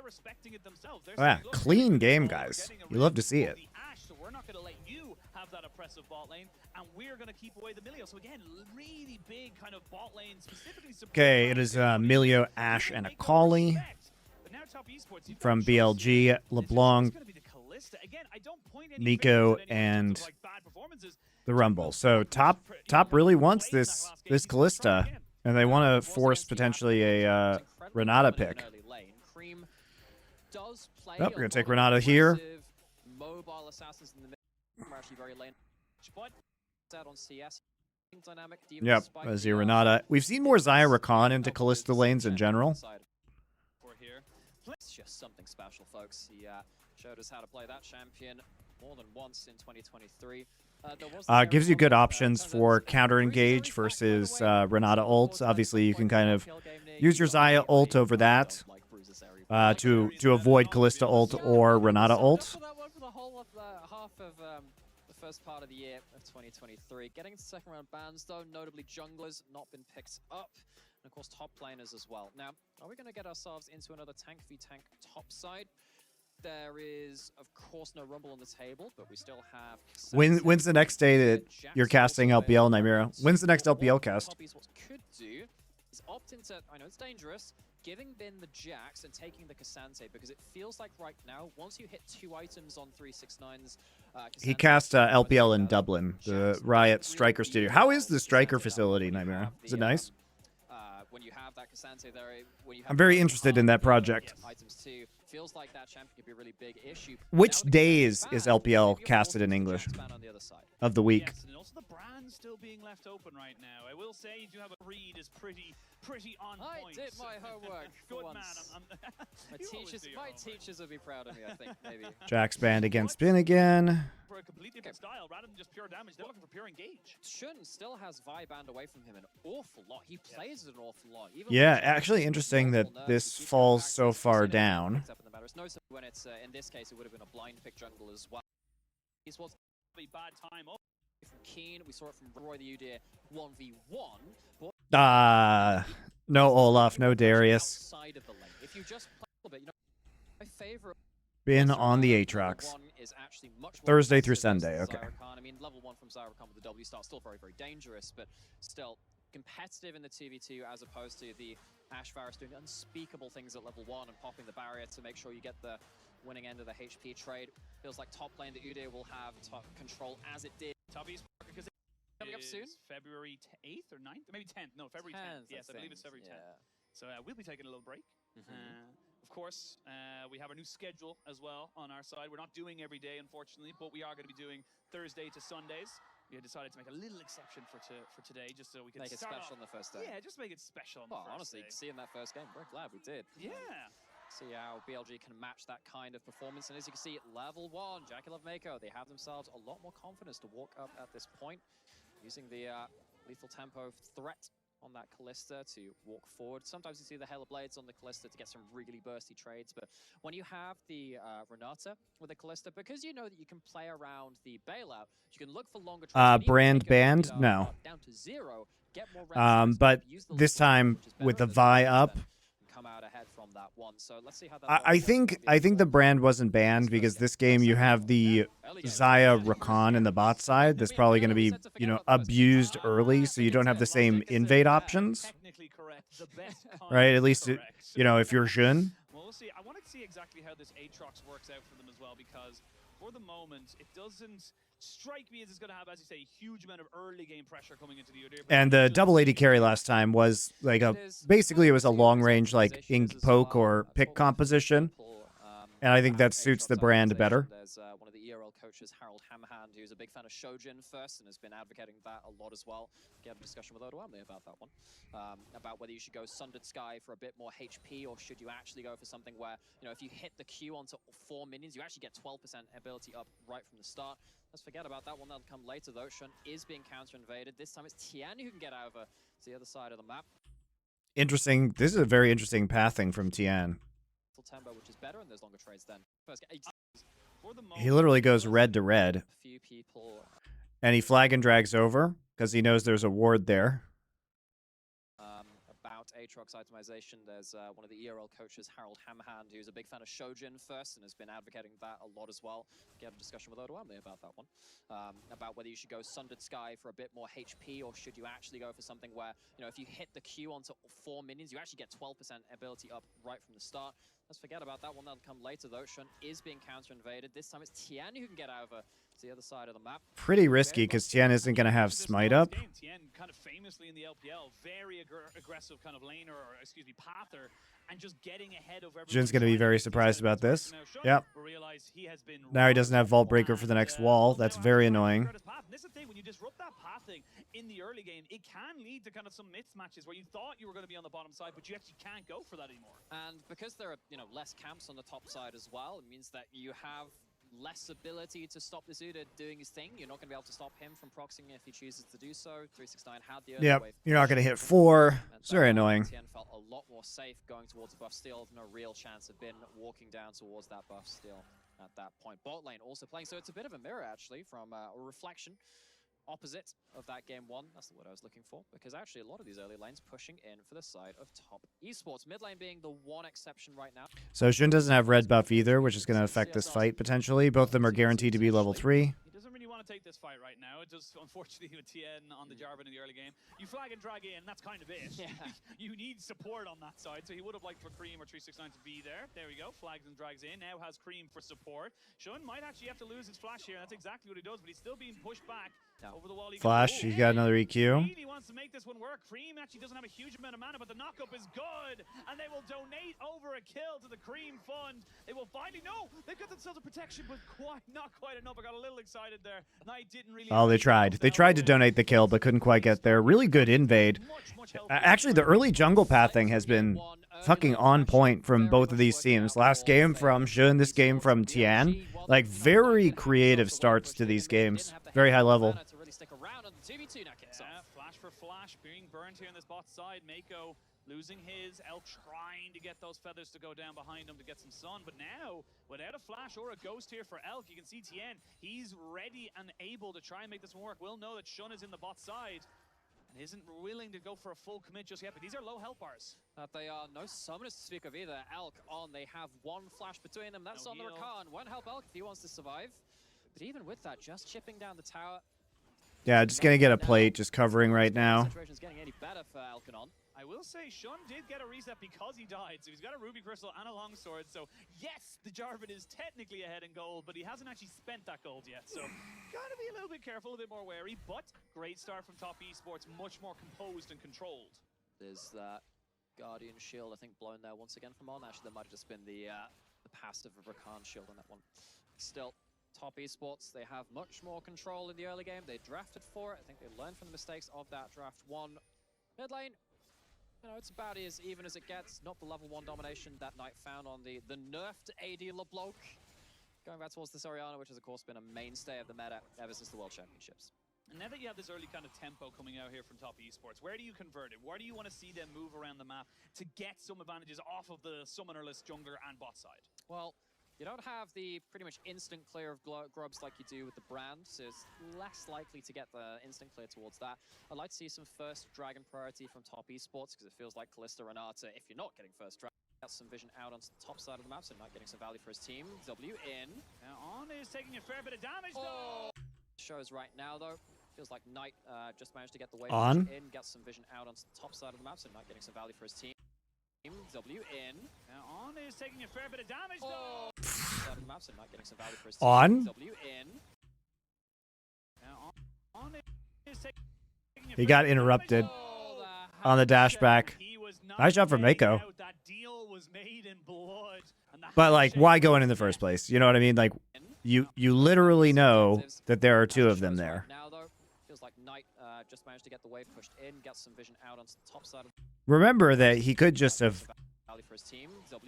respecting it themselves. Oh, yeah, clean game, guys. You love to see it. So we're not going to let you have that oppressive bot lane, and we're going to keep away the Milio. So again, really big kind of bot lane specifically. Okay, it is Milio, Ashe, and Akali from BLG, LeBlanc, Nico, and the Rumble. So top really wants this Kalista, and they want to force potentially a Renata pick. Oh, we're gonna take Renata here. Yep, as your Renata. We've seen more Xayah Rakan into Kalista lanes in general. It's just something special, folks. He showed us how to play that champion more than once in 2023. Gives you good options for counter engage versus Renata ult. Obviously, you can kind of use your Xayah ult over that to avoid Kalista ult or Renata ult. First part of the year of 2023. Getting into second round bans, though, notably junglers not been picked up, and of course top laners as well. Now, are we going to get ourselves into another tank v tank top side? There is, of course, no Rumble on the table, but we still have... When's the next day that you're casting LPL, Nymera? When's the next LPL cast? What could do is opt into, I know it's dangerous, giving Bin the Jax and taking the Cassante, because it feels like right now, once you hit 2 items on 369's... he cast LPL in Dublin, the Riot Striker Studio. How is the Striker facility, Nymera? Is it nice? When you have that Cassante there, I'm very interested in that project. Items too, feels like that champion could be a really big issue. Which days is LPL casted in English of the week? Yes, and also the brand still being left open right now. I will say you do have a read is pretty on point. I did my homework. Good once. man. My teachers would be proud of me, I think, maybe. Jax banned against Bin again. For a completely different style, rather than just pure damage, they're looking for pure engage. Shun still has Vi banned away from him an awful lot. He plays it an awful lot. Even Yeah, actually interesting that this falls so far down. It's no when it's in this case it would have been a blind pick jungle as well. He's what's a bad time up from Keen. We saw it from Roy the Udyr 1v1. No Olaf, no Darius. If you just play a little bit, you know, my favorite Bin on the Aatrox. Thursday through Sunday, okay. I mean, level 1 from Xayah Rakan with the W star, still very, very dangerous, but still competitive in the 2v2 as opposed to the Ashe Varus doing unspeakable things at level 1 and popping the barrier to make sure you get the winning end of the HP trade. Feels like top lane, the Udyr will have top control as it did. Tubby's because coming up soon? February 8th or 9th? Or maybe 10th. No, February 10th. Yes, I believe it's February 10th. So we'll be taking a little break. Of course, we have our new schedule as well on our side. We're not doing every day, unfortunately, but we are going to be doing Thursday to Sundays. We decided to make a little exception for today, just so we can make it special on the first day. Yeah, just make it special on the first honestly, day. Seeing that first game, very glad we did. Yeah. See how BLG can match that kind of performance. And as you can see, at level 1, Jackie Love Mako, they have themselves a lot more confidence to walk up at this point, using the lethal tempo threat on that Kalista to walk forward. Sometimes you see the Halo Blades on the Kalista to get some really bursty trades, but when you have the Renata with the Kalista, because you know that you can play around the bailout, you can look for longer trades. Brand banned? No. Down to 0, get more but this time with the Vi up, come out ahead from that one. So let's see how that I think the brand wasn't banned because this game you have the Xayah Rakan in the bot side that's probably going to be, you know, abused early, so you don't have the same invade options. Right? At least, you know, if you're Jhin. Well, we'll see. I want to see exactly how this Aatrox works out for them as well, because for the moment, it doesn't strike me as it's going to have, as you say, a huge amount of early game pressure coming into the Udyr. And the double AD carry last time was like basically it was a long range like ink poke or pick composition. And I think that suits the brand better. There's one of the ERL coaches, Harold Hammerhand, who's a big fan of Shojin first and has been advocating that a lot as well. We had a discussion with Odoamne about that one, about whether you should go Sundered Sky for a bit more HP, or should you actually go for something where, you know, if you hit the Q onto 4 minions, you actually get 12% ability up right from the start. Let's forget about that one. That'll come later, though. Shun is being counter-invaded. This time it's Tian who can get over to the other side of the map. Interesting. This is a very interesting pathing from Tian. Tempo, which is better, and there's longer trades then. He literally goes red to red. And he flag and drags over because he knows there's a ward there. About Aatrox itemization. There's one of the ERL coaches, Harold Hamhand, who's a big fan of Shojin first and has been advocating that a lot as well. We had a discussion with Odoamne about that one, about whether you should go Sundered Sky for a bit more HP, or should you actually go for something where, you know, if you hit the Q onto 4 minions, you actually get 12% ability up right from the start. Let's forget about that one. That'll come later, though. Shun is being counter-invaded. This time it's Tian who can get over to the other side of the map. Pretty risky because Tian isn't going to have smite up. Tian kind of famously in the LPL, very aggressive kind of laner, or excuse me, pather, and just getting ahead of everyone. Jin's going to be very surprised about this. Yep. Now he doesn't have Vault Breaker for the next wall. That's very annoying. This is the thing, when you disrupt that pathing in the early game, it can lead to kind of some mismatches where you thought you were going to be on the bottom side, but you actually can't go for that anymore. And because there are, you know, less camps on the top side as well, it means that you have less ability to stop the Zuda doing his thing. You're not going to be able to stop him from proxying if he chooses to do so. 369 had the early wave. You're not going to hit 4. It's very annoying. Tian felt a lot more safe going towards a buff steal. No real chance of Bin walking down towards that buff steal at that point. Bot lane also playing, so it's a bit of a mirror actually from a reflection. Opposite of that game 1, that's the word I was looking for, because actually a lot of these early lanes pushing in for the side of top esports. Mid lane being the one exception right now. So Shun doesn't have red buff either, which is going to affect this fight potentially. Both of them are guaranteed to be level 3. He doesn't really want to take this fight right now. It just, unfortunately, with Tien on the Jarvan in the early game, you flag and drag in, that's kind of it. Yeah. You need support on that side, so he would have liked for Cream or 369 to be there. There we go, flags and drags in. Now has Cream for support. Shun might actually have to lose his flash here, and that's exactly what he does, but he's still being pushed back. Over the wall. Flash, you got another EQ. Really wants to make this one work. Cream actually doesn't have a huge amount of mana, but the knockup is good, and they will donate over a kill to the Cream fund. They will finally they've got themselves a protection, but not quite enough. I got a little excited there. Knight didn't really. Oh, they tried. They tried to donate the kill, but couldn't quite get there. Really good invade. Actually, the early jungle pathing has been fucking on point from both of these teams. Last game from Shun, this game from Tian. Like, very creative starts to these games. Very high level. Flash for flash, being burned here on this bot side. Mako losing his, Elk trying to get those feathers to go down behind him to get some sun, but now, without a flash or a ghost here for Elk, you can see Tien, he's ready and able to try and make this one work. We'll know that Shun is in the bot side, and isn't willing to go for a full commit just yet, but these are low health bars. They are no summoners to speak of either. Elk on, they have one flash between them, that's on the Rakan. Won't help Elk if he wants to survive, but even with that, just chipping down the tower. Yeah, just gonna get a plate, just covering right now. Situation's getting any better for Elkanon. I will say, Shun did get a reset because he died, so he's got a Ruby Crystal and a Longsword, so yes, the Jarvan is technically ahead in gold, but he hasn't actually spent that gold yet, so gotta be a little bit careful, a bit more wary, but great start from top esports, much more composed and controlled. There's that Guardian shield, I think, blown there once again from On. Actually, there might have just been the passive of Rakan shield on that one. Still, top esports, they have much more control in the early game. They drafted for it. I think they learned from the mistakes of that draft 1. Mid lane, you know, it's about as even as it gets. Not the level 1 domination that Knight found on the nerfed AD LeBlanc. Going back towards this Orianna, which has, of course, been a mainstay of the meta ever since the World Championships. And now that you have this early kind of tempo coming out here from top esports, where do you convert it? Where do you want to see them move around the map to get some advantages off of the summonerless jungler and bot side? Well, you don't have the pretty much instant clear of grubs like you do with the brand, so it's less likely to get the instant clear towards that. I'd like to see some first dragon priority from top esports, because it feels like Kalista Renata, if you're not getting first dragon, got some vision out onto the top side of the map, so not getting some value for his team. W in. Now On is taking a fair bit of damage, though. Shows right now, though. Feels like Knight just managed to get the wave On in, got some vision out onto the top side of the map, so not getting some value for his team. W in. Now On is taking a fair bit of damage, though. On. W in. Now On is taking He got interrupted on the dash back. Nice job from Mako. That deal was made in blood. But like, why go in the first place? You know what I mean? Like, you literally know that there are 2 of them there. Now though, feels like Knight just managed to get the wave pushed in, got some vision out onto the top side of. Remember that he could just have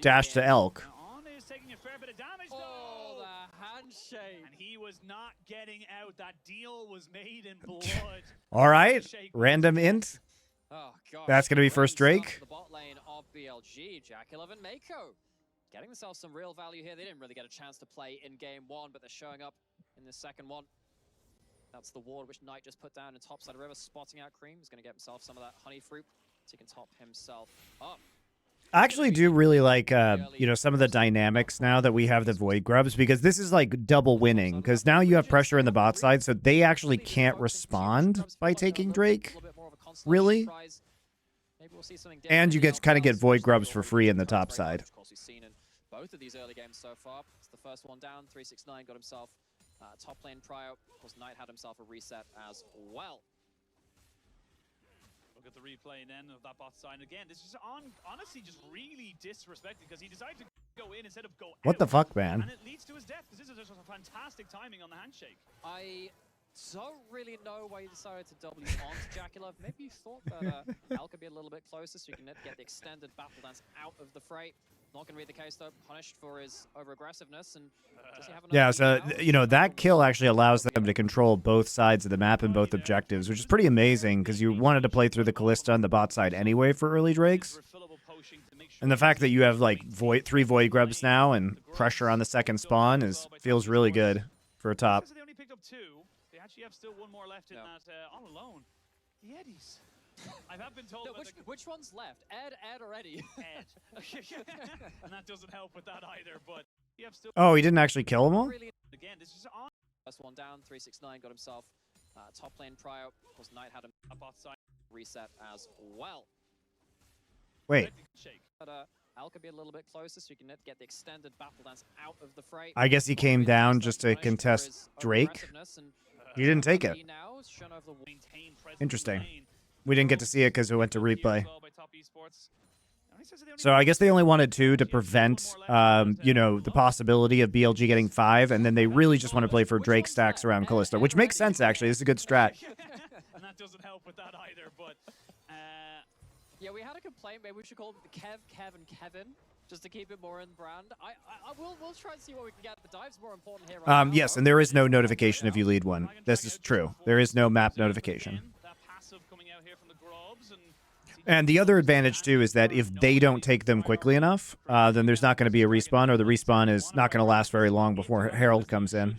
dashed to Elk. On is taking a fair bit of damage, though. The handshake. And he was not getting out. That deal was made in blood. All right, random int. Oh, gosh. That's gonna be first Drake. The bot lane of BLG, Jack 11 Mako. Getting themselves some real value here. They didn't really get a chance to play in game 1, but they're showing up in the second one. That's the ward which Knight just put down in top side of river, spotting out Cream. He's going to get himself some of that honey fruit. So he can top himself up. I actually do really like, you know, some of the dynamics now that we have the Void Grubs, because this is like double winning, because now you have pressure in the bot side, so they actually can't respond by taking Drake, really. And you kind of get Void Grubs for free in the top side. Of course, we've seen in both of these early games so far. It's the first one down. 369 got himself top lane prio. Of course, Knight had himself a reset as well. Look at the replay then of that bot side again. This is honestly just really disrespected because he decided to go in instead of go out. What the fuck, man? And it leads to his death because this is just a fantastic timing on the handshake. I don't really know why he decided to W onto Jackulov. Maybe you thought that Al could be a little bit closer so you can get the extended battle dance out of the fray. Not going to be the case, though. Punished for his over-aggressiveness. And does he have yeah, so, you know, that kill actually allows them to control both sides of the map and both objectives, which is pretty amazing because you wanted to play through the Kalista on the bot side anyway for early Drakes. And the fact that you have, like, 3 Void Grubs now and pressure on the second spawn feels really good for a top. They only picked up 2. They actually have still 1 more left in that all alone. The Eddies. I have been told which one's left? Ed or Eddie? Ed. And that doesn't help with that either, but you have still... Oh, he didn't actually kill them all? Again, this is on. First one down, 369 got himself top lane prio. Of course, Knight had him a bot side reset as well. Wait. But, Al could be a little bit closer so you can get the extended battle dance out of the fray. I guess he came down just to contest Drake. He didn't take it. Interesting. We didn't get to see it because it went to replay. So I guess they only wanted 2 to prevent, you know, the possibility of BLG getting 5, and then they really just want to play for Drake stacks around Kalista, which makes sense, actually. This is a good strat. And that doesn't help with that either, but... yeah, we had a complaint. Maybe we should call it Kev, and Kevin, just to keep it more in brand. We'll try and see what we can get. The dive's more important here. Right now, yes, and there is no notification if you lead one. This is true. There is no map notification. And the other advantage, too, is that if they don't take them quickly enough, then there's not going to be a respawn, or the respawn is not going to last very long before Herald comes in.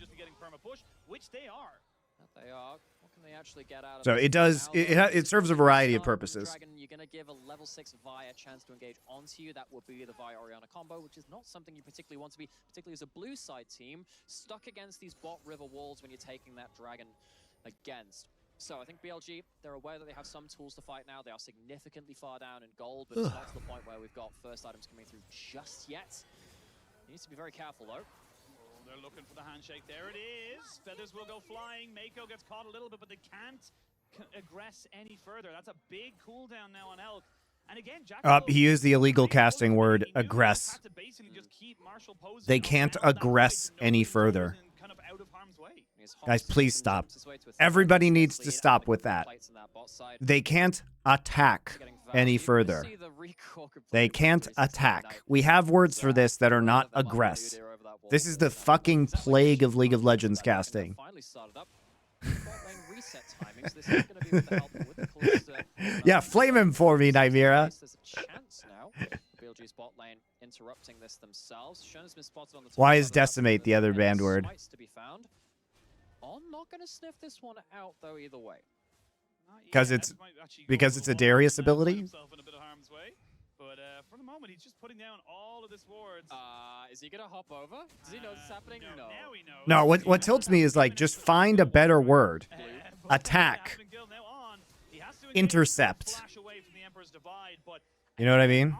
So it does, it serves a variety of purposes. You're going to give a level 6 Vi a chance to engage onto you. That would be the Vi Orianna combo, which is not something you particularly want to be, particularly as a blue side team, stuck against these bot river walls when you're taking that dragon against. So I think BLG, they're aware that they have some tools to fight now. They are significantly far down in gold, but it's not to the point where we've got first items coming through just yet. He needs to be very careful, though. Oh, they're looking for the handshake. There it is. Feathers will go flying. Mako gets caught a little bit, but they can't aggress any further. That's a big cooldown now on Elk. And again, he used the illegal casting word, aggress. They can't aggress any further. Guys, please stop. Everybody needs to stop with that. They can't attack any further. They can't attack. We have words for this that are not aggress. This is the fucking plague of League of Legends casting. Yeah, flame him for me, Nymera. Why is decimate the other banned word? I'm not going to sniff this one out, though, either way. Because it's a Darius ability? But for the moment, he's just putting down all of this wards. Is he going to hop over? Does he know this is happening? No. Now he knows. No, what tilts me is, like, just find a better word. Attack. Intercept. You know what I mean?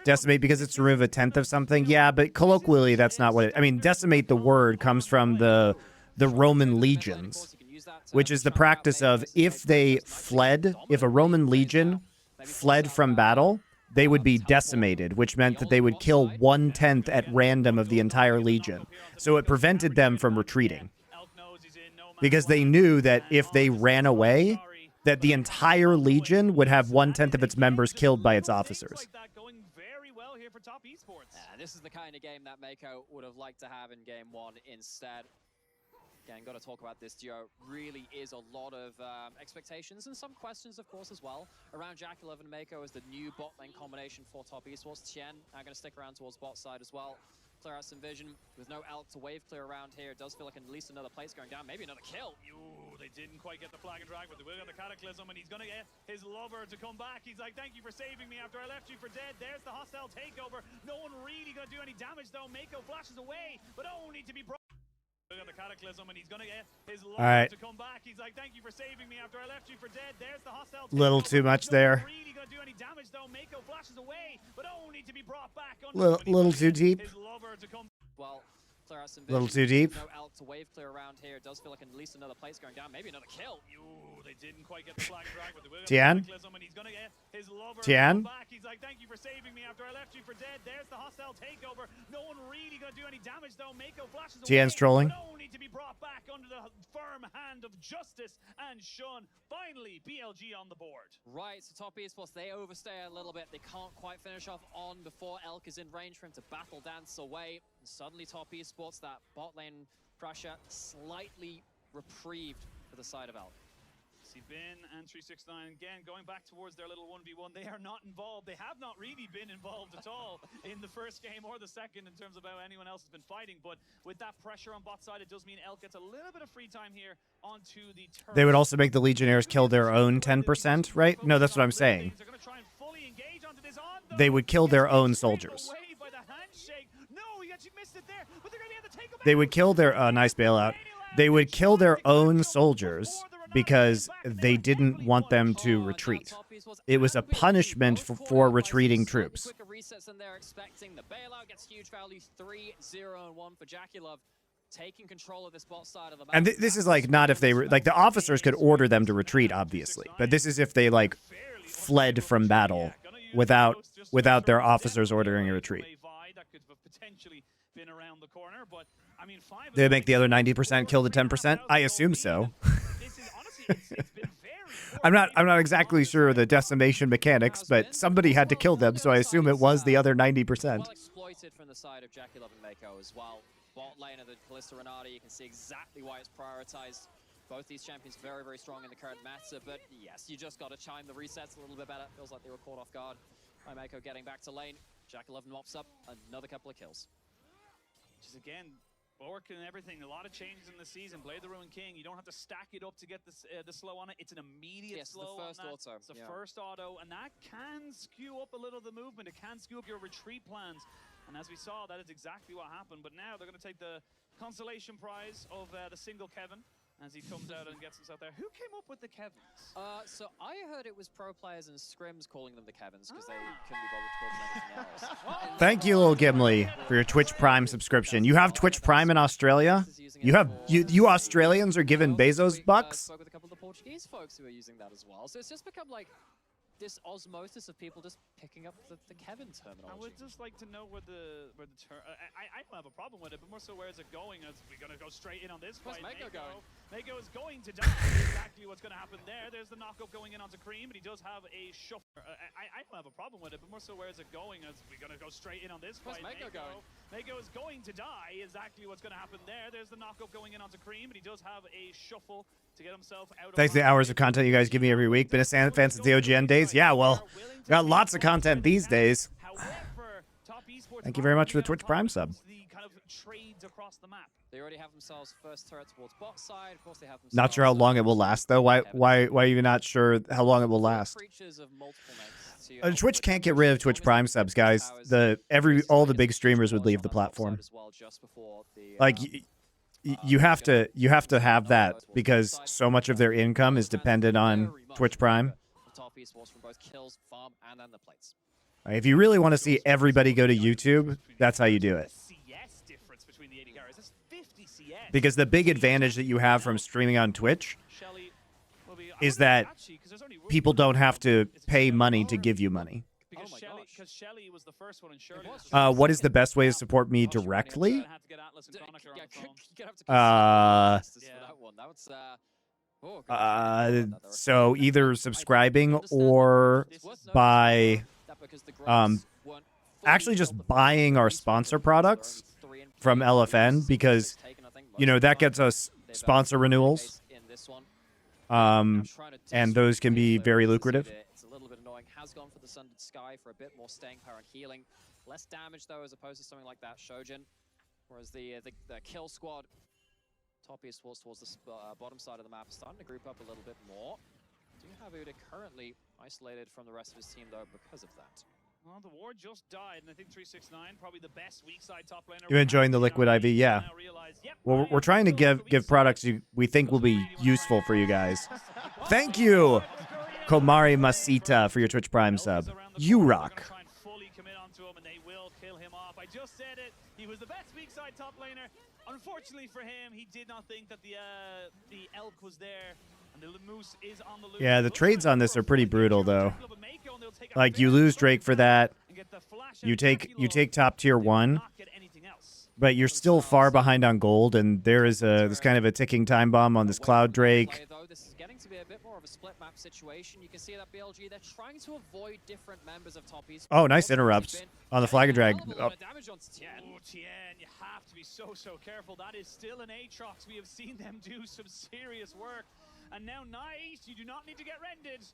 Decimate because it's to remove a 10th of something? Yeah, but colloquially, that's not what it... I mean, decimate, the word, comes from the Roman legions, which is the practice of if they fled, if a Roman legion fled from battle, they would be decimated, which meant that they would kill 1/10 at random of the entire legion. So it prevented them from retreating. Because they knew that if they ran away, that the entire legion would have 1/10 of its members killed by its officers. This is the kind of game that Mako would have liked to have in game 1 instead. Again, got to talk about this duo. Really is a lot of expectations and some questions, of course, as well, around Jackulov and Mako as the new bot lane combination for top esports. Tien are going to stick around towards bot side as well. Clear out some vision with no Elk to wave clear around here. It does feel like at least another place going down, maybe another kill. Ooh, they didn't quite get the flag and drag, but they will get the Cataclysm, and he's going to get his lover to come back. He's like, thank you for saving me after I left you for dead. There's the hostile takeover. No one really going to do any damage, though. Mako flashes away, but only to be brought. The Cataclysm, and he's going to get his lover to come back. He's like, thank you for saving me after I left you for dead. There's the hostile takeover. Little too much there. No one really going to do any damage, though. Mako flashes away, but only to be brought back. Little too deep. His lover to come. Well, clear out some little too deep. No elk to wave clear around here. It does feel like at least another plate's going down. Maybe another kill. Ooh, they didn't quite get the flag drag, but they will get Tian? the Cataclysm, and he's going to get his lover Tian? back. He's like, thank you for saving me after I left you for dead. There's the hostile takeover. No one really going to do any damage, though. Mako flashes away. Tian's trolling. But only to be brought back under the firm hand of justice and Shun. Finally, BLG on the board. Right, so top esports, they overstay a little bit. They can't quite finish off on before Elk is in range for him to battle dance away. And suddenly top esports, that bot lane pressure slightly reprieved for the side of Elk. See Bin and 369 again going back towards their little 1v1. They are not involved. They have not really been involved at all in the first game or the second in terms of how anyone else has been fighting. But with that pressure on bot side, it does mean Elk gets a little bit of free time here onto the turret. They would also make the Legionnaires kill their own 10%, right? No, that's what I'm saying. They would kill their own soldiers. They would kill their nice bailout. They would kill their own soldiers because they didn't want them to retreat. It was a punishment for retreating troops. Taking control of this bot side of the map. And this is like not if they were like the officers could order them to retreat, obviously, but this is if they like fled from battle without their officers ordering a retreat. They would make the other 90% kill the 10%. I assume so. I'm not exactly sure of the decimation mechanics, but somebody had to kill them, so I assume it was the other 90%. Well exploited from the side of Jackie Love and Mako as well. Bot lane of the Kalista Renata, you can see exactly why it's prioritized. Both these champions very, very strong in the current meta, but yes, you just got to chime the resets a little bit better. Feels like they were caught off guard by Mako getting back to lane. Jackie Love mops up another couple of kills. Just again, working and everything, a lot of changes in the season. Blade the Ruined King, you don't have to stack it up to get the slow on it. It's an immediate slow the first on that. auto. It's the first auto, and that can skew up a little the movement. It can skew up your retreat plans. And as we saw, that is exactly what happened. But now they're going to take the consolation prize of the single Kevin as he comes out and gets himself there. Who came up with the Kevins? So I heard it was pro players and scrims calling them the Kevins because they couldn't be bothered to call them anything else. Thank you, Lil Gimli, for your Twitch Prime subscription. You have Twitch Prime in Australia? You Australians are given Bezos bucks? I spoke with a couple of the Portuguese folks who are using that as well. So it's just become like this osmosis of people just picking up the Kevin terminology. I would just like to know where the term. I don't have a problem with it, but more so where is it going? As we're gonna go straight in on this fight. Where's Mako going? Mako is going to die. Exactly what's gonna happen there. There's the knockup going in onto Cream, but he does have a shuffle. I don't have a problem with it, but more so where is it going? As we're gonna go straight in on this fight. Where's Mako going? Mako is going to die. Exactly what's gonna happen there. There's the knockup going in onto Cream, but he does have a shuffle to get himself out. Thanks to the hours of content you guys give me every week. Been a fan since the OGN days. Yeah, well, got lots of content these days. Thank you very much for the Twitch Prime sub. They already have themselves first turret towards bot side. Of course, they have Not sure how long it will last though. Why are you not sure how long it will last? Twitch can't get rid of Twitch Prime subs, guys. All the big streamers would leave the platform. Like you have to have that because so much of their income is dependent on Twitch Prime. If you really want to see everybody go to YouTube, that's how you do it. Because the big advantage that you have from streaming on Twitch is that people don't have to pay money to give you money. What is the best way to support me directly? So either subscribing or by actually just buying our sponsor products from LFN, because that gets us sponsor renewals, and those can be very lucrative. It's a little bit annoying. Has gone for the Sundered Sky for a bit more staying power and healing. Less damage though, as opposed to something like that Shojin. Whereas the kill squad Top Esports towards the bottom side of the map, starting to group up a little bit more. Do have Uda currently isolated from the rest of his team, though, because of that. Well, the war just died, and I think 369 probably the best weak side top laner. You enjoying the liquid IV? Yeah. Well, we're trying to give products we think will be useful for you guys. Thank you, Komari Masita, for your Twitch Prime sub. You rock. I just said it. He was the best weak side top laner. Unfortunately for him, he did not think that the elk was there. And the moose is on the loose. Yeah, the trades on this are pretty brutal, though. Like, you lose Drake for that. You take top tier 1. But you're still far behind on gold, and there is this kind of a ticking time bomb on this Cloud Drake. This is getting to be a bit more of a split map situation. You can see that BLG, they're trying to avoid different members of Top Esports. Oh, nice interrupts on the Flag Drag. Oh. Tien, you have to be so careful. That is still an Aatrox. We have seen them do some serious work. And now Nice, you do not need to get rendered.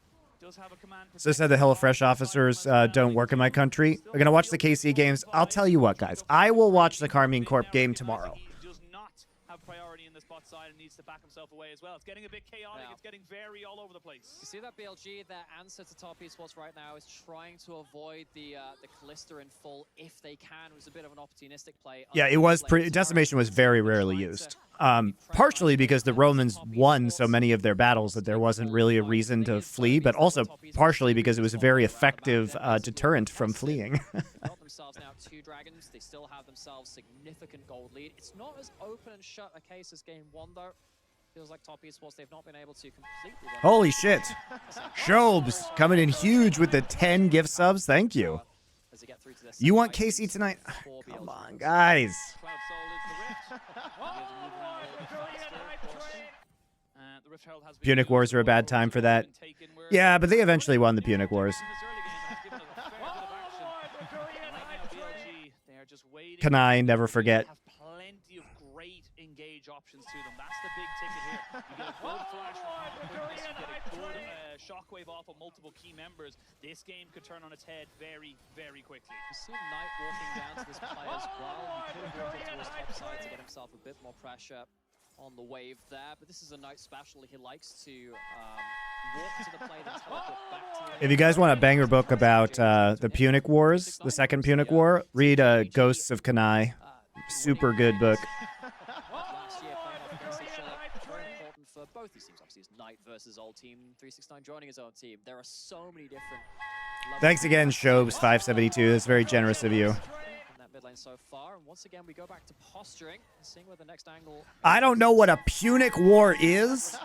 Does have a command. So said the HelloFresh officers don't work in my country. I'm going to watch the KC games. I'll tell you what, guys. I will watch the Carmine Corp game tomorrow. Does not have priority in the spot side and needs to back himself away as well. It's getting a bit chaotic. It's getting very all over the place. You see that BLG, their answer to Top Esports right now is trying to avoid the Callista in full if they can. It was a bit of an opportunistic play. Yeah, it was Decimation was very rarely used. Partially because the Romans won so many of their battles that there wasn't really a reason to flee, but also partially because it was a very effective deterrent from fleeing. Themselves now 2 dragons. They still have themselves significant gold lead. It's not as open and shut a case as game 1, though. Feels like Top Esports, they've not been able to completely run. Holy shit. Shobes coming in huge with the 10 gift subs. Thank you. You want KC tonight? Come on, guys. Punic Wars are a bad time for that. Yeah, but they eventually won the Punic Wars. Kanai, never forget. Have plenty of great engage options to them. That's the big ticket here. You get a good flash from quickness, you get a good shockwave off of multiple key members. This game could turn on its head very quickly. You see Knight walking down to this play as well. He could have walked towards top side to get himself a bit more pressure on the wave there, but this is a Knight special. He likes to walk to the play, then teleport back to the... If you guys want a banger book about the Punic Wars, the second Punic War, read Ghosts of Kanai. Super good book. Last year, playing off against each other, very important for both these teams. Obviously, it's Knight versus old team. 369 joining his own team. There are so many different... Thanks again, Shobes572. That's very generous of you. Mid lane so far, and once again we go back to posturing, seeing where the next angle. I don't know what a Punic War is.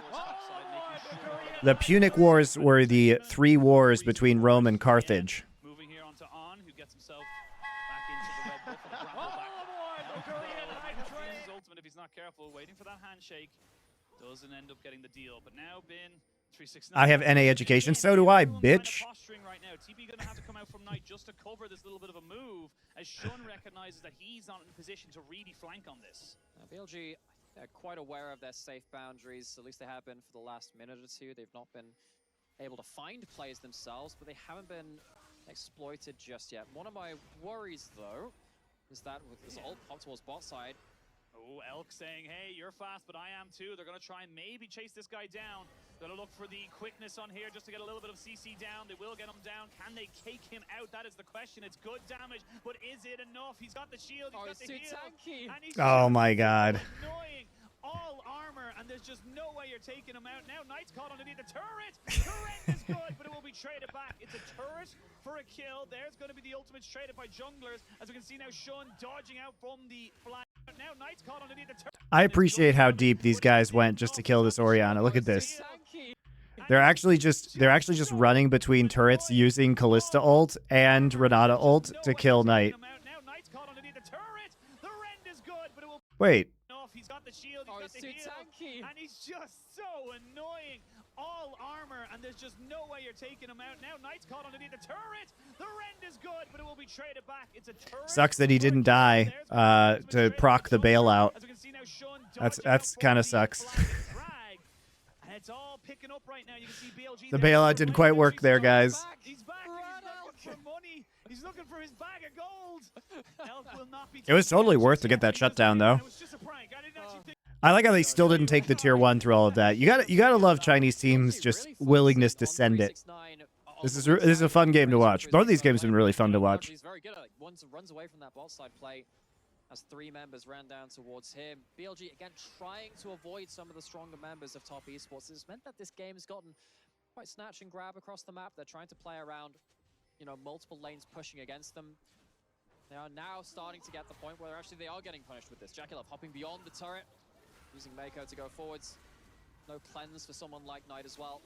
The Punic Wars were the 3 wars between Rome and Carthage. Moving here onto On, who gets himself back into the red buff and the bramble back. His ultimate if he's not careful, waiting for that handshake. Doesn't end up getting the deal, but now Bin 369. I have NA education, so do I, bitch. Right now. TP gonna have to come out from Knight just to cover this little bit of a move, as Shun recognizes that he's not in position to really flank on this. BLG, they're quite aware of their safe boundaries. At least they have been for the last minute or two. They've not been able to find plays themselves, but they haven't been exploited just yet. One of my worries, though, is that with this ult pop towards bot side. Oh, Elk saying, hey, you're fast, but I am too. They're going to try and maybe chase this guy down. Going to look for the quickness on here just to get a little bit of CC down. They will get him down. Can they cake him out? That is the question. It's good damage, but is it enough? He's got the shield. He's got the heal. And he's oh my god. Annoying. All armor, and there's just no way you're taking him out. Now Knight's caught underneath the turret. Turret is good, but it will be traded back. It's a turret for a kill. There's going to be the ultimate traded by junglers. As we can see now, Shun dodging out from the flag. Now Knight's caught underneath the turret. I appreciate how deep these guys went just to kill this Orianna. Look at this. They're actually just running between turrets using Callista ult and Renata ult to kill Knight. Wait. He's got the shield, he's got the heal, and he's just so annoying. All armor, and there's just no way you're taking him out. Now Knight's caught underneath the turret. The rend is good, but it will be traded back. It's a turret. Sucks that he didn't die to proc the bailout. That's kind of sucks. And it's all picking up right now. You can see BLG. The bailout didn't quite work there, guys. He's back. He's looking for money. He's looking for his bag of gold. Elk will not be. It was totally worth to get that shutdown, though. I like how they still didn't take the tier 1 through all of that. You gotta love Chinese teams just willingness to send it. This is a fun game to watch. Both of these games have been really fun to watch. He's very good. Runs away from that bot side play as 3 members ran down towards him. BLG again trying to avoid some of the stronger members of Top Esports. It's meant that this game has gotten quite snatch and grab across the map. They're trying to play around, you know, multiple lanes pushing against them. They are now starting to get the point where actually they are getting punished with this. Jakilov hopping beyond the turret, using Mako to go forwards. No cleanse for someone like Knight as well.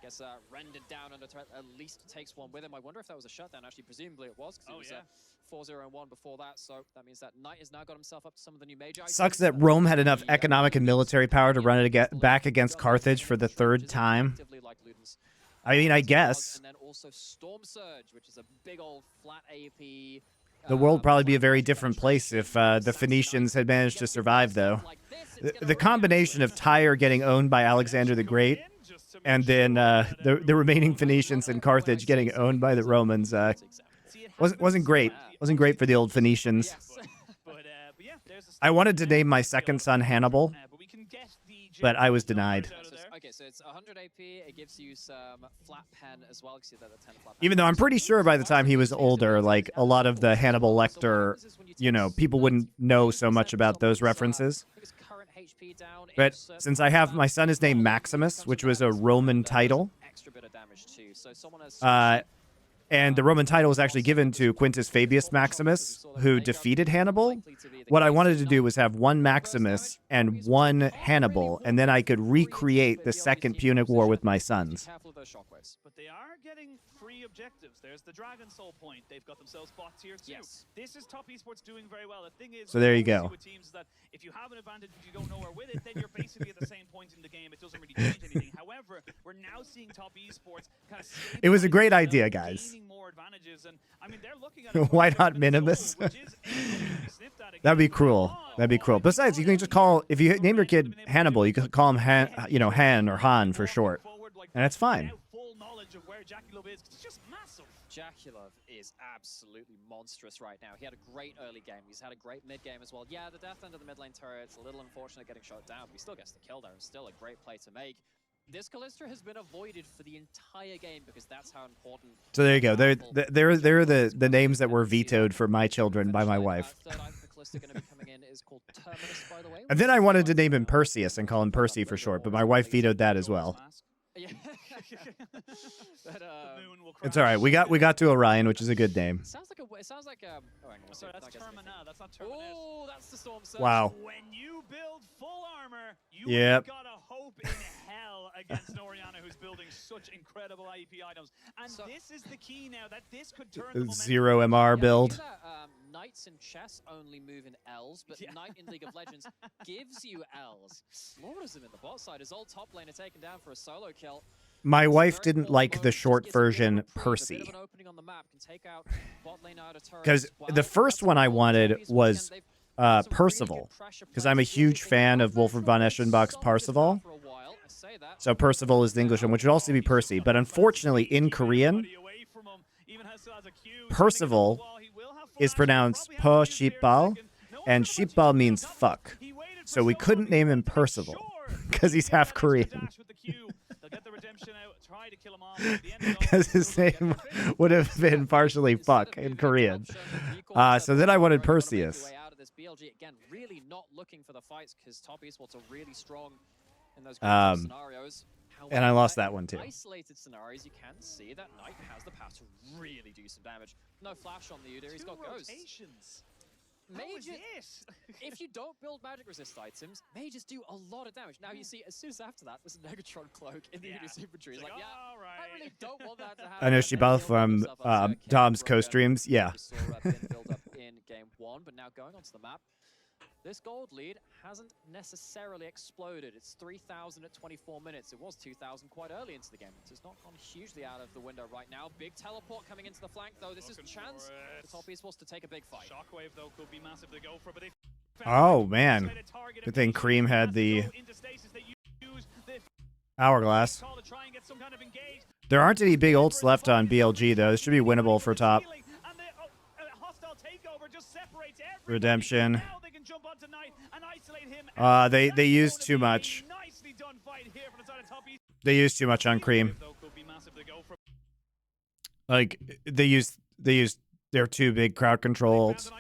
Guess rendered down under turret, at least takes one with him. I wonder if that was a shutdown. Actually, presumably it was, because it was 4-0-1 before that. So that means that Knight has now got himself up to some of the new major. Sucks that Rome had enough economic and military power to run it back against Carthage for the 3rd time. I mean, I guess. And then also Storm Surge, which is a big old flat AP. The world would probably be a very different place if the Phoenicians had managed to survive, though. The combination of Tyre getting owned by Alexander the Great and then the remaining Phoenicians in Carthage getting owned by the Romans wasn't great. Wasn't great for the old Phoenicians. I wanted to name my second son Hannibal, but I was denied. Okay, so it's 100 AP. It gives you some flat pen as well. See that the 10 flat pen. Even though I'm pretty sure by the time he was older, like a lot of the Hannibal Lecter, you know, people wouldn't know so much about those references. But since I have my son is named Maximus, which was a Roman title, and the Roman title was actually given to Quintus Fabius Maximus, who defeated Hannibal. What I wanted to do was have one Maximus and one Hannibal, and then I could recreate the Second Punic War with my sons. But they are getting free objectives. There's the Dragon Soul point. They've got themselves bot tier 2. Yes. This is Top Esports doing very well. The thing is, so there you go. With teams that if you have an advantage but you don't know where with it, then you're basically at the same point in the game. It doesn't really change anything. However, we're now seeing Top Esports kind of it was a great idea, guys. More advantages, and I mean they're looking at why not Minimus? That'd be cruel. That'd be cruel. Besides, you can just call, if you name your kid Hannibal, you could call him Han or Han for short, and that's fine. Jakilov is absolutely monstrous right now. He had a great early game. He's had a great mid game as well. Yeah, the death end of the mid lane turret, it's a little unfortunate getting shot down, but he still gets the kill there. It's still a great play to make. This Callisto has been avoided for the entire game because that's how important. So there you go. They're the names that were vetoed for my children by my wife. And then I wanted to name him Perseus and call him Percy for short, but my wife vetoed that as well. It's all right. We got to Orion, which is a good name. It sounds like sorry, that's Termina. That's not Terminus. Oh, that's the Storm Surge. Wow. When you build full armor, you got a hope in hell against Oriana, who's building such incredible IEP items. And so, this is the key now that this could turn the zero MR build. Knights in chess only move in L's, but Knight in League of Legends gives you L's. Slaughters him in the bot side. His old top laner taken down for a solo kill. My wife didn't like the short version Percy. Because the first one I wanted was Percival. Because I'm a huge fan of Wolfram von Eschenbach's Parzival. So Percival is the English one, which would also be Percy. But unfortunately, in Korean, Percival is pronounced Po Shipal, and Shipal means fuck. So we couldn't name him Percival, because he's half Korean. Because his name would have been partially fuck in Korean. So then I wanted Perseus. Again, really not looking for the fights because Top Esports are really strong in those scenarios. However, and I lost that one too. Isolated scenarios, you can see that Knight has the power to really do some damage. No flash on the Udyr, he's got ghosts. Mages, if you don't build magic resist items, mages do a lot of damage. Now you see, as soon as after that, there's a Negatron cloak in the Udyr's inventory. He's like, I really don't want that to happen. I know Shibal from Dom's co-streams. Yeah. Build up in game 1, but now going onto the map, this gold lead hasn't necessarily exploded. It's 3,000 at 24 minutes. It was 2,000 quite early into the game. So it's not gone hugely out of the window right now. Big teleport coming into the flank, though. This is a chance for Top Esports to take a big fight. Shockwave, though, could be massive to go for, but oh, man. Good thing Cream had the hourglass. There aren't any big ults left on BLG, though. This should be winnable for top. Redemption. They used too much. They used too much on Cream. Like they used their two big crowd control ults,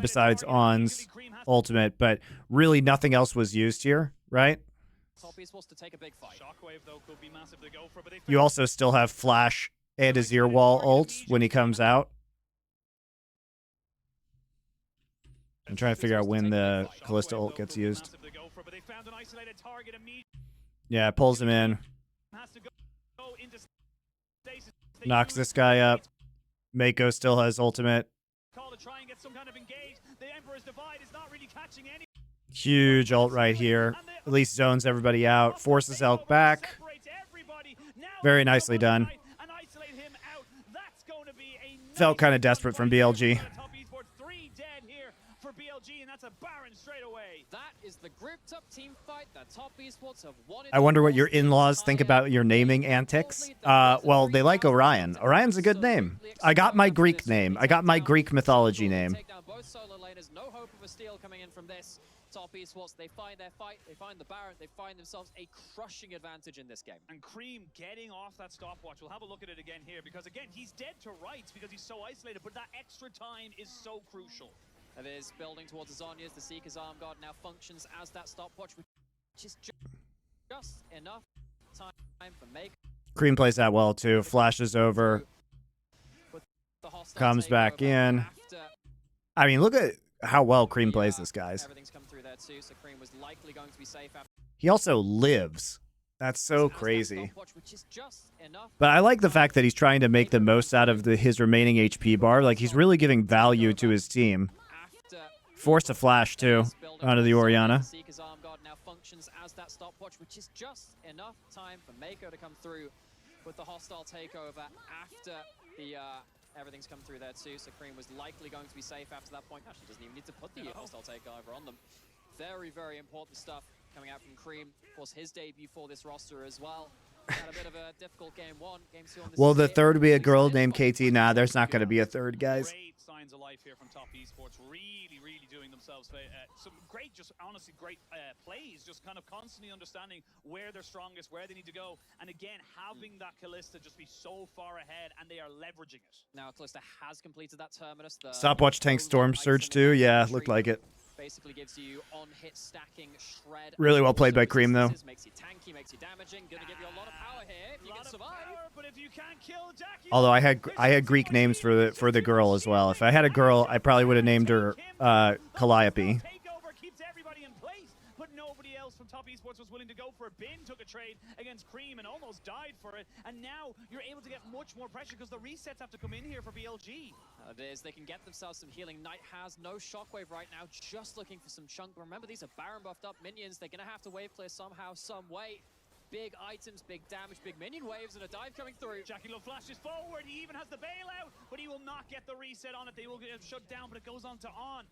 besides On's ultimate, but really nothing else was used here, right? You also still have Flash and his ear wall ults when he comes out. I'm trying to figure out when the Kalista ult gets used. Yeah, it pulls him in. Knocks this guy up. Mako still has ultimate. Huge ult right here. At least zones everybody out. Forces Elk back. Very nicely done. Felt kind of desperate from BLG. I wonder what your in-laws think about your naming antics. Well, they like Orion. Orion's a good name. I got my Greek name. I got my Greek mythology name. Top Esports, they find their fight, they find the Baron, they find themselves a crushing advantage in this game. And Cream getting off that stopwatch. We'll have a look at it again here, because again, he's dead to rights because he's so isolated, but that extra time is so crucial. It is building towards the Zhonya's. The Seeker's Arm Guard now functions as that stopwatch, which is just enough time for Make. Cream plays that well too. Flashes over. Comes back in. I mean, look at how well Cream plays this, guys. He also lives. That's so crazy. But I like the fact that he's trying to make the most out of his remaining HP bar. Like, he's really giving value to his team. Forced a flash, too, onto the Orianna. Seeker's Arm Guard now functions as that stopwatch, which is just enough time for Mako to come through with the hostile takeover after the... everything's come through there too, so Cream was likely going to be safe after that point. Actually, doesn't even need to put the hostile takeover on them. Very, very important stuff coming out from Cream. Of course, his debut for this roster as well. Had a bit of a difficult game one. Game two on this. Will the third be a girl named KT? Nah, there's not going to be a third, guys. Great signs of life here from Top Esports. Really doing themselves some great, just honestly great plays. Just kind of constantly understanding where they're strongest, where they need to go, and again having that Kalista just be so far ahead, and they are leveraging it. Now Kalista has completed that terminus. Stopwatch tank Storm Surge too. Yeah, looked like it. Basically gives you on-hit stacking, shred. Really well played by Cream, though. Makes you tanky, makes you damaging. Gonna give you a lot of power here if you can survive. But if you can't kill Jackie, although I had Greek names for the girl as well. If I had a girl, I probably would have named her Calliope. Top Esports was willing to go for a bin, took a trade against Cream and almost died for it, and now you're able to get much more pressure because the resets have to come in here for BLG. It is, they can get themselves some healing. Knight has no shockwave right now, just looking for some chunk. Remember, these are Baron buffed up minions. They're gonna have to wave clear somehow, some way. Big items, big damage, big minion waves, and a dive coming through. Jackie Love flashes forward, he even has the bailout, but he will not get the reset on it. They will get shut down, but it goes on to On.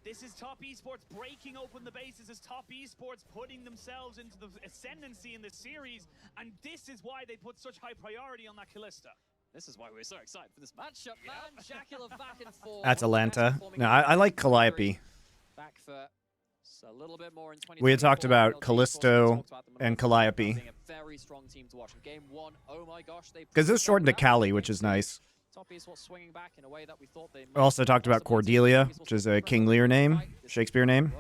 This is Top Esports breaking open the base. This is Top Esports putting themselves into the ascendancy in this series, and this is why they put such high priority on that Kalista. This is why we're so excited for this matchup, man. Jackie back and forth. That's Atlanta. No, I like Calliope. Back for a little bit more in we had talked about Callisto and Calliope. Very strong team to watch. Game one, oh my gosh, because it was shortened to Callie, which is nice. Top Esports swinging back in a way that we thought they we also talked about Cordelia, which is a King Lear name, Shakespeare name.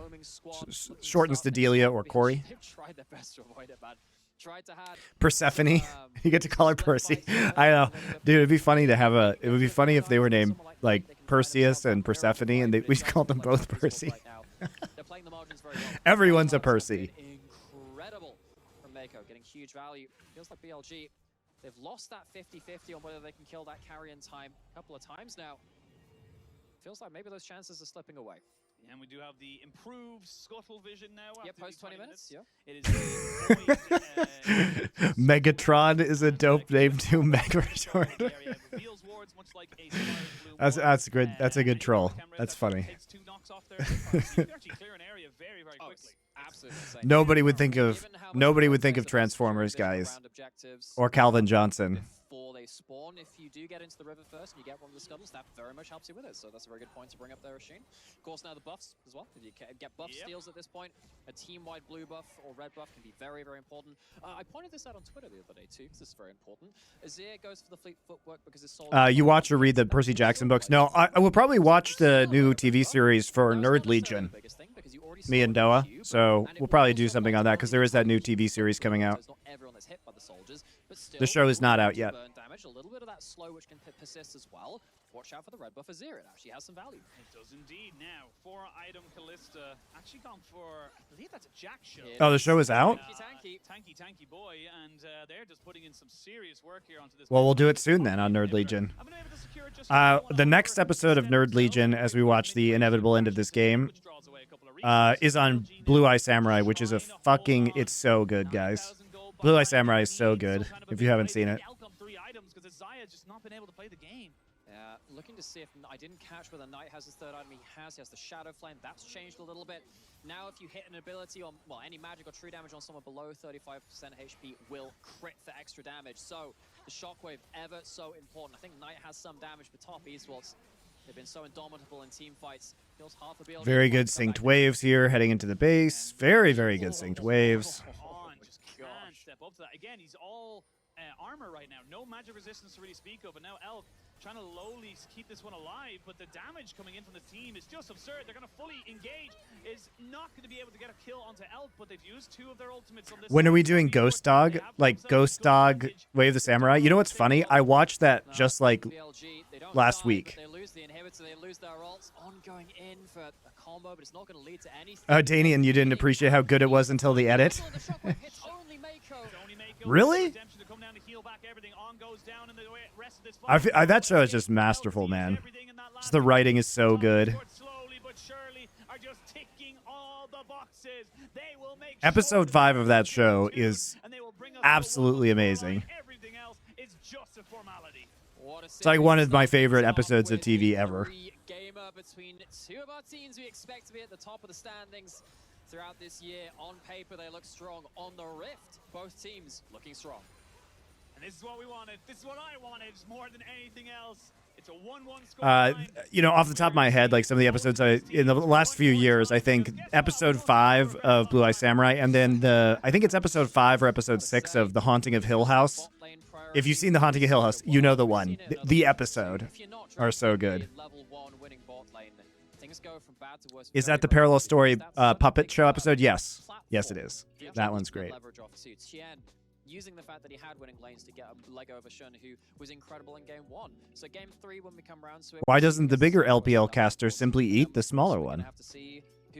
Shortens to Delia or Corey. Tried their best to avoid it, man. Tried to have Persephone. You get to call her Percy. I know, dude. It'd be funny to have a. It would be funny if they were named like Perseus and Persephone, and we called them both Percy. Everyone's a Percy. Incredible from Mako, getting huge value. Feels like BLG. They've lost that 50-50 on whether they can kill that carry in time a couple of times now. Feels like maybe those chances are slipping away. And we do have the improved scuttle vision now. Yeah, post 20 minutes. Yeah. It is Megatron is a dope name too. Megatron. Wheels wards, much like a Scarlet Bloom That's ward. good. That's a good troll. That's funny. Takes 2 knocks off there. You can actually clear an area very, very quickly. Absolutely insane. Nobody would think of Transformers, guys, or Calvin Johnson. Before they spawn, if you do get into the river first and you get one of the scuttles, that very much helps you with it. So that's a very good point to bring up there, Rasheen. Of course, now the buffs as well. If you get buff steals at this point, a team-wide blue buff or red buff can be very, very important. I pointed this out on Twitter the other day too, because this is very important. Azir goes for the fleet footwork because his soul. You watch or read the Percy Jackson books? No, I will probably watch the new TV series for Nerd Legion. Me and Doa. So we'll probably do something on that because there is that new TV series coming out. The show is not out yet. A little bit of that slow, which can persist as well. Watch out for the red buff Azir. It actually has some value. It does indeed. Now, 4-item Callista. Actually gone for, I believe that's a Jack show. Oh, the show is out? Tanky boy. And they're just putting in some serious work here onto this. Well, we'll do it soon then on Nerd Legion. The next episode of Nerd Legion, as we watch the inevitable end of this game, is on Blue Eye Samurai, which is a fucking... It's so good, guys. Blue Eye Samurai is so good, if you haven't seen it. Just not been able to play the game. Looking to see if I didn't catch whether Knight has his third item. He has the Shadow Flame. That's changed a little bit. Now, if you hit an ability on, well, any magic or true damage on someone below 35% HP will crit for extra damage. So the Shockwave ever so important. I think Knight has some damage, but top Esports, they've been so indomitable in team fights. Kills half a BLG. Very good synced waves here heading into the base. Very, very good synced waves. Just can't step up to that. Again, he's all armor right now. No magic resistance to really speak of. And now Elk trying to lowly keep this one alive, but the damage coming in from the team is just absurd. They're going to fully engage. Is not going to be able to get a kill onto Elk, but they've used 2 of their ultimates on this. When are we doing Ghost Dog? Like Ghost Dog Wave the Samurai? You know what's funny? I watched that just like last week. They lose the inhibitor, they lose their ults. Ongoing in for a combo, but it's not going to lead to anything. Oh, Danian, you didn't appreciate how good it was until the edit? Really? That show is just masterful, man. Just the writing is so good. Episode 5 of that show is absolutely amazing. It's like one of my favorite episodes of TV ever. Between 2 of our teams we expect to be at the top of the standings throughout this year. On paper, they look strong. On the Rift, both teams looking strong. And this is what we wanted. This is what I wanted more than anything else. It's a 1-1 score. You know, off the top of my head, like some of the episodes in the last few years, I think episode 5 of Blue Eye Samurai, and then I think it's episode 5 or episode 6 of The Haunting of Hill House. If you've seen The Haunting of Hill House, you know the one. The episode are so good. Is that the Parallel Story puppet show episode? Yes. Yes, it is. That one's great. Using the fact that he had winning lanes to get a leg over Shun, who was incredible in game 1. So game 3, when we come around to it, why doesn't the bigger LPL caster simply eat the smaller one? Have to see